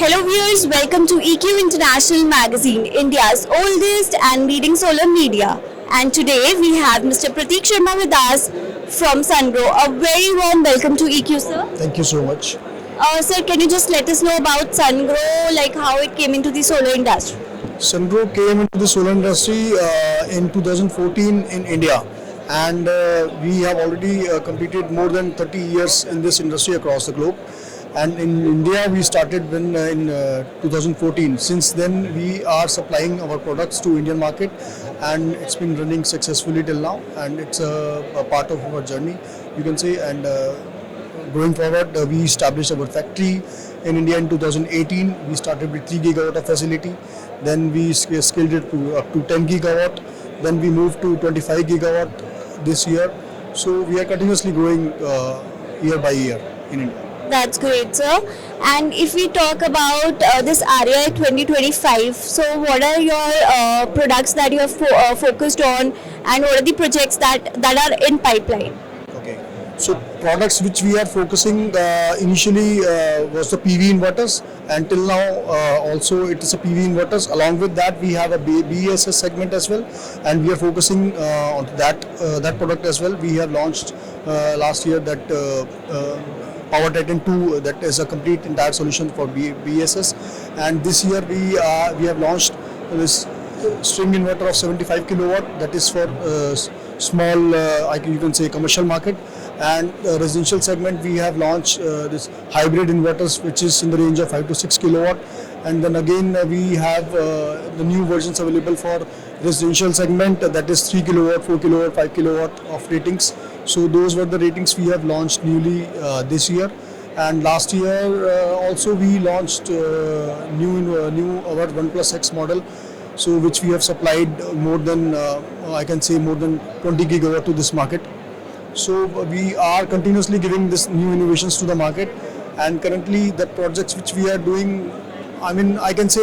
Hello viewers, welcome to EQ International Magazine, India's oldest and leading solar media. And today we have Mr. Prateek Sharma with us from Sungrow. A very warm welcome to EQ, sir. Thank you so much. Sir, can you just let us know about Sungrow, like how it came into the solar industry? Sungrow came into the solar industry in 2014 in India, and we have already completed more than 30 years in this industry across the globe. And in India, we started in 2014. Since then, we are supplying our products to Indian market, and it's been running successfully till now. And it's a part of our journey, you can say. And going forward, we established our factory in India in 2018. We started with 3 gigawatt of facility. Then we scaled it to up to 10 gigawatt. Then we moved to 25 gigawatt this year. So we are continuously growing year by year in India. That's great, sir. And if we talk about this REI 2025, so what are your products that you have focused on, and what are the projects that are in pipeline? Okay. So products which we are focusing initially was the PV inverters, and till now also it is a PV inverters. Along with that, we have a BESS segment as well, and we are focusing on that product as well. We have launched last year that Power Titan 2, that is a complete entire solution for BESS, and this year we have launched this string inverter of 75 kilowatt, that is for small you can say commercial market. And residential segment, we have launched this hybrid inverters, which is in the range of 5 to 6 kilowatt. And then again we have the new versions available for residential segment, that is 3 kilowatt, 4 kilowatt, 5 kilowatt of ratings. So those were the ratings we have launched newly this year. And last year also we launched new our 1+X model, so which we have supplied more than I can say more than 20 gigawatt to this market. So we are continuously giving this new innovations to the market, and currently the projects which we are doing, I mean, I can say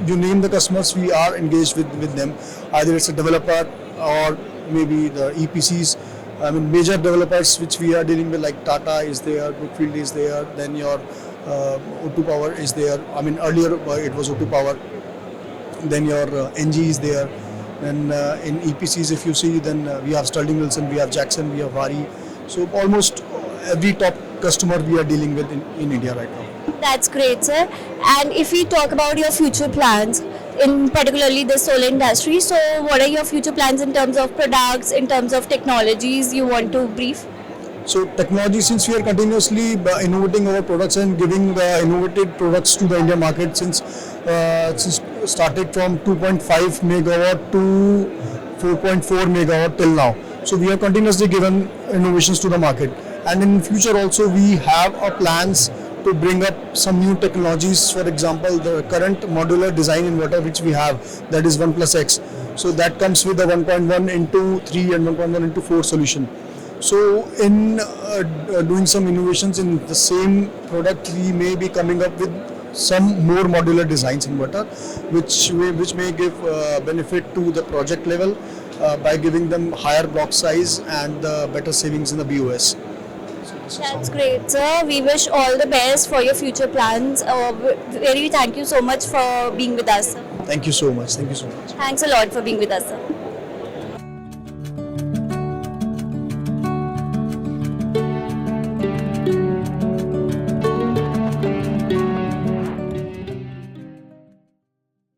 you name the customers, we are engaged with them. Either it's a developer or maybe the EPCs. I mean, major developers which we are dealing with, like Tata is there, Brookfield is there, then your O2 Power is there. I mean, earlier it was O2 Power. Then your NG is there. Then in EPCs, if you see, then we have Sterling Wilson, we have Jackson, we have Vari. So almost every top customer we are dealing with in India right now. That's great, sir. And if we talk about your future plans, in particularly the solar industry, so what are your future plans in terms of products, in terms of technologies you want to brief? So technology, since we are continuously innovating our products and giving the innovative products to the Indian market, since started from 2.5 megawatt to 4.4 megawatt till now. So we have continuously given innovations to the market, and in future also we have our plans to bring up some new technologies. For example, the current modular design inverter which we have, that is 1+X. So that comes with a 1.1 into 3 and 1.1 into 4 solution. So in doing some innovations in the same product, we may be coming up with some more modular designs inverter, which may give benefit to the project level by giving them higher block size and better savings in the BOS. That's great, sir. We wish all the best for your future plans. Very thank you so much for being with us, sir. Thank you so much. Thank you so much. Thanks a lot for being with us, sir.